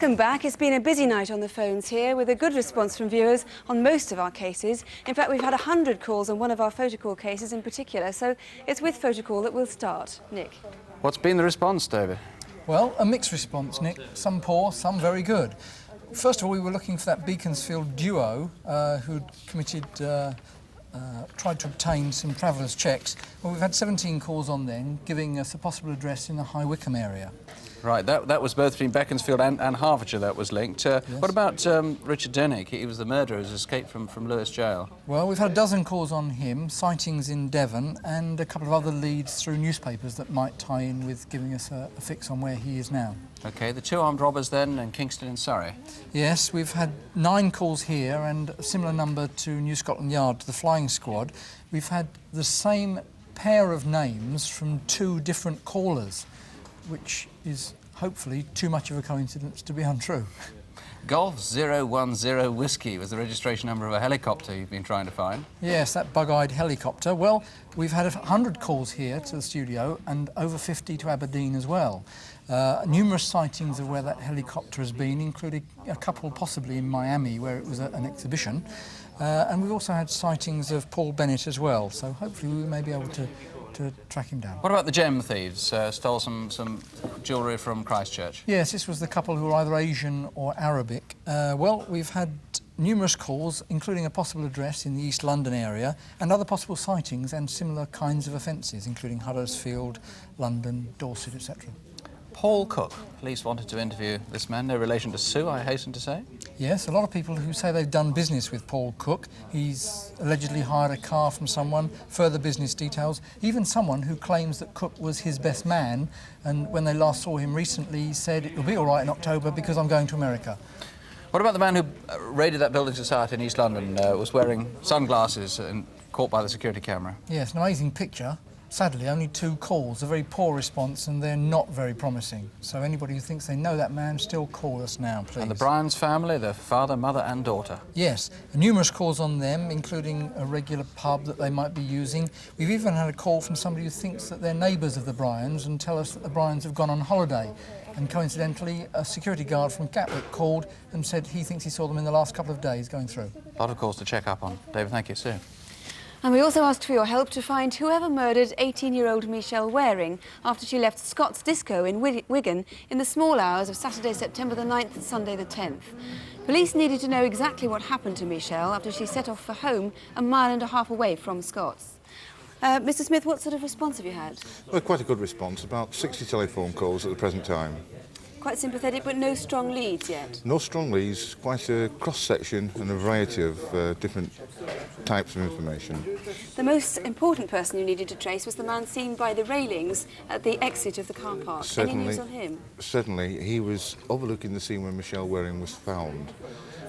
Welcome back. It's been a busy night on the phones here with a good response from viewers on most of our cases. In fact, we've had 100 calls on one of our photocall cases in particular, so it's with photocall that we'll start. Nick. What's been the response, David? Well, a mixed response, Nick. Some poor, some very good. First of all, we were looking for that Beaconsfield duo who'd tried to obtain some travellers' checks. Well, we've had 17 calls on then, giving us a possible address in the High Wycombe area. Right, that was both between Beaconsfield and Hertfordshire that was linked. Yes. What about Richard Dennick? He was the murderer who's escaped from Lewes Jail. Well, we've had a dozen calls on him, sightings in Devon, and a couple of other leads through newspapers that might tie in with giving us a fix on where he is now. OK, the two armed robbers then in Kingston and Surrey? Yes, we've had 9 calls here and a similar number to New Scotland Yard, to the flying squad. We've had the same pair of names from 2 different callers, which is hopefully too much of a coincidence to be untrue. Golf 010 Whiskey was the registration number of a helicopter you've been trying to find. Yes, that bug-eyed helicopter. Well, we've had 100 calls here to the studio and over 50 to Aberdeen as well. Numerous sightings of where that helicopter has been, including a couple possibly in Miami where it was an exhibition. And we've also had sightings of Paul Bennett as well, so hopefully we may be able to track him down. What about the gem thieves? Stole some jewellery from Christchurch? Yes, this was the couple who were either Asian or Arabic. Well, we've had numerous calls, including a possible address in the East London area, and other possible sightings and similar kinds of offences, including Huddersfield, London, Dorset, etc. Paul Cook. Police wanted to interview this man. No relation to Sue, I hasten to say. Yes, a lot of people who say they've done business with Paul Cook. He's allegedly hired a car from someone, further business details, even someone who claims that Cook was his best man, and when they last saw him recently said, "It'll be all right in October because I'm going to America." What about the man who raided that building society in East London, was wearing sunglasses and caught by the security camera? Yes, an amazing picture. Sadly, only 2 calls, a very poor response, and they're not very promising. So anybody who thinks they know that man, still call us now, please. And the Bryans family, the father, mother and daughter? Yes, numerous calls on them, including a regular pub that they might be using. We've even had a call from somebody who thinks that they're neighbours of the Bryans and tell us that the Bryans have gone on holiday. And coincidentally, a security guard from Gatwick called and said he thinks he saw them in the last couple of days going through. A lot of calls to check up on. David, thank you. Sue. And we also asked for your help to find whoever murdered 18-year-old Michelle Waring after she left Scott's Disco in Wigan in the small hours of Saturday, September the 9th and Sunday the 10th. Police needed to know exactly what happened to Michelle after she set off for home a mile and a half away from Scott's. Mr. Smith, what sort of response have you had? Well, quite a good response, about 60 telephone calls at the present time. Quite sympathetic, but no strong leads yet? No strong leads, quite a cross-section and a variety of different types of information. The most important person you needed to trace was the man seen by the railings at the exit of the car park. Any news on him? Certainly, he was overlooking the scene when Michelle Waring was found.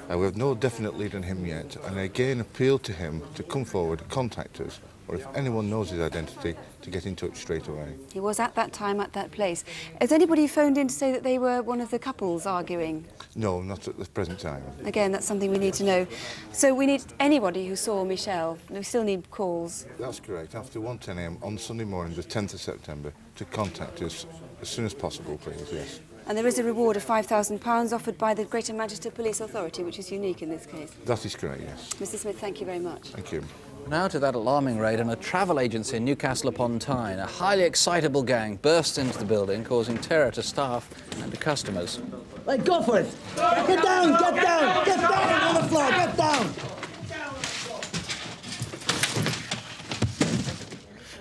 We have no definite lead on him yet, and I again appeal to him to come forward, contact us, or if anyone knows his identity, to get in touch straight away. He was at that time at that place. Has anybody phoned in to say that they were one of the couples arguing? No, not at the present time. Again, that's something we need to know. So we need anybody who saw Michelle. We still need calls. That's correct. After 1:10 a.m. on Sunday morning, the 10th of September, to contact us as soon as possible, please, yes. And there is a reward of £5,000 offered by the Greater Manchester Police Authority, which is unique in this case. That is correct, yes. Mr. Smith, thank you very much. Thank you. Now to that alarming raid on a travel agency in Newcastle upon Tyne. A highly excitable gang burst into the building, causing terror to staff and to customers. Right, go for it! Get down, get down! Get down on the floor, get down!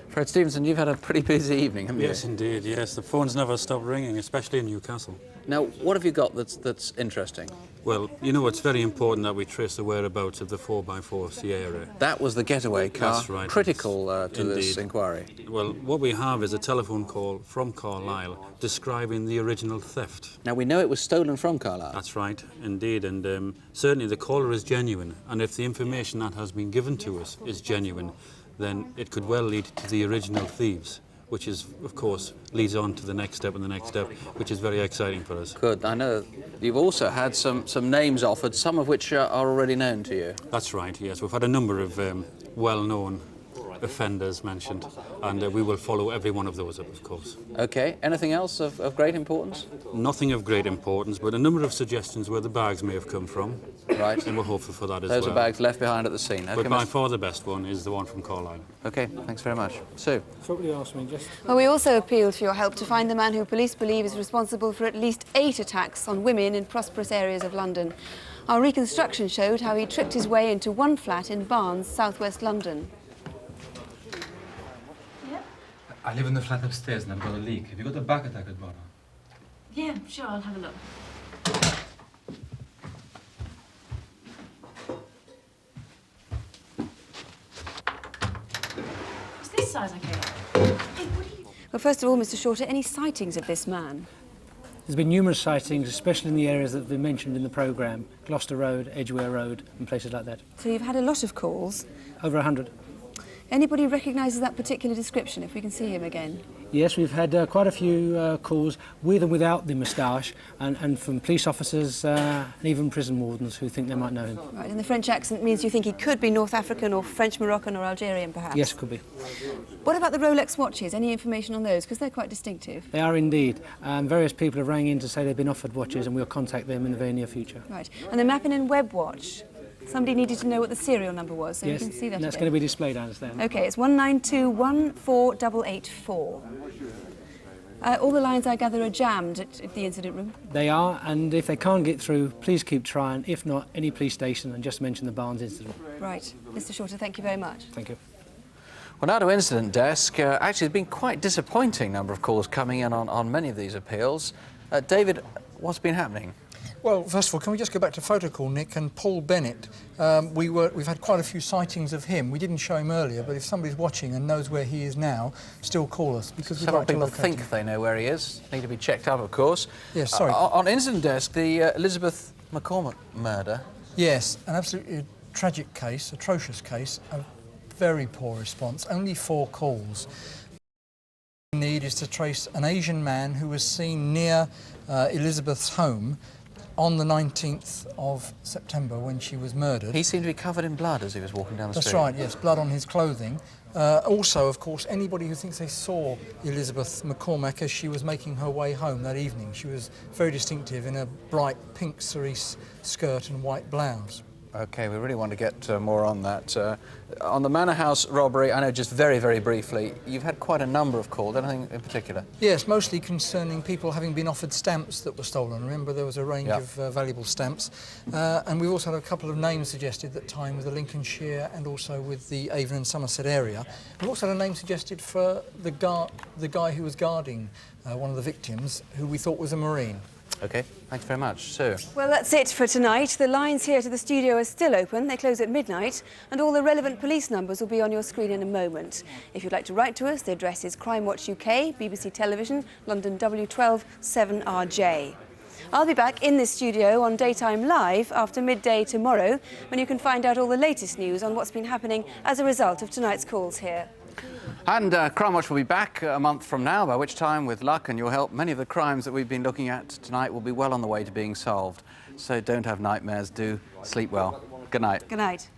Fred Stevenson, you've had a pretty busy evening, haven't you? Yes, indeed, yes. The phones never stop ringing, especially in Newcastle. Now, what have you got that's interesting? Well, you know, it's very important that we trace the whereabouts of the 4x4 Sierra. That was the Getaway Car. That's right. Critical to Indeed. this inquiry. Well, what we have is a telephone call from Carlisle describing the original theft. Now, we know it was stolen from Carlisle. That's right, indeed, and certainly the caller is genuine, and if the information that has been given to us is genuine, then it could well lead to the original thieves, which is, of course, leads on to the next step and the next step, which is very exciting for us. Good. I know you've also had some names offered, some of which are already known to you. That's right, yes. We've had a number of well-known offenders mentioned, and we will follow every one of those up, of course. Okay, anything else of great importance? Nothing of great importance, but a number of suggestions where the bags may have come from. Right. And we're hopeful for that as well. Those are bags left behind at the scene. Okay, But by far the best one is the one from Carlisle. Okay, thanks very much. Sue? So what do you ask me, just? Well, we also appealed for your help to find the man who police believe is responsible for at least 8 attacks on women in prosperous areas of London. Our reconstruction showed how he tricked his way into one flat in Barnes, southwest London. Yeah? I live in the flat upstairs and I've got a leak. Have you got a back attack at bottom? Yeah, sure, I'll have a look. Is this size okay? Hey, what are you... Well, first of all, Mr. Shorter, any sightings of this man? There's been numerous sightings, especially in the areas that have been mentioned in the programme, Gloucester Road, Edgware Road and places like that. So you've had a lot of calls. Over 100. Anybody recognises that particular description, if we can see him again? Yes, we've had quite a few calls with and without the moustache, and from police officers and even prison wardens who think they might know him. Right, and the French accent means you think he could be North African or French Moroccan or Algerian, perhaps? Yes, could be. What about the Rolex watches? Any information on those? Because they're quite distinctive. They are indeed. Various people have rang in to say they've been offered watches, and we'll contact them in the very near future. Right, and the mapping and web watch? Somebody needed to know what the serial number was, so Yes, you can see that and that's again. going to be displayed, I understand. OK, it's 192148884. All the lines, I gather, are jammed at the incident room. They are, and if they can't get through, please keep trying. If not, any police station, and just mention the Barnes incident. Right. Mr. Shorter, thank you very much. Thank you. Well, now to incident desk. Actually, there's been quite disappointing number of calls coming in on many of these appeals. David, what's been happening? Well, first of all, can we just go back to photo call, Nick, and Paul Bennett? We've had quite a few sightings of him. We didn't show him earlier, but if somebody's watching and knows where he is now, still call us, because we'd Several like to people locate think him. they know where he is. Need to be checked up, of course. Yes, sorry. On incident desk, the Elizabeth McCormick murder. Yes, an absolutely tragic case, atrocious case, a very poor response, only 4 calls. What we need is to trace an Asian man who was seen near Elizabeth's home on the 19th of September when she was murdered. He seemed to be covered in blood as he was walking down the street. That's right, yes, blood on his clothing. Also, of course, anybody who thinks they saw Elizabeth McCormack as she was making her way home that evening. She was very distinctive in a bright pink cerise skirt and white blouse. OK, we really want to get more on that. On the Manor House robbery, I know just very, very briefly, you've had quite a number of calls. Anything in particular? Yes, mostly concerning people having been offered stamps that were stolen. Remember, there was a range of valuable stamps. And we've also had a couple of names suggested that time with the Lincolnshire and also with the Avon and Somerset area. We've also had a name suggested for the guy who was guarding one of the victims, who we thought was a Marine. OK, thanks very much. Sue? Well, that's it for tonight. The lines here to the studio are still open. They close at midnight, and all the relevant police numbers will be on your screen in a moment. If you'd like to write to us, the address is Crimewatch UK, BBC Television, London W12 7RJ. I'll be back in this studio on Daytime Live after midday tomorrow, when you can find out all the latest news on what's been happening as a result of tonight's calls here. And Crimewatch will be back a month from now, by which time, with luck and your help, many of the crimes that we've been looking at tonight will be well on the way to being solved. So don't have nightmares, do sleep well. Good night. Good night.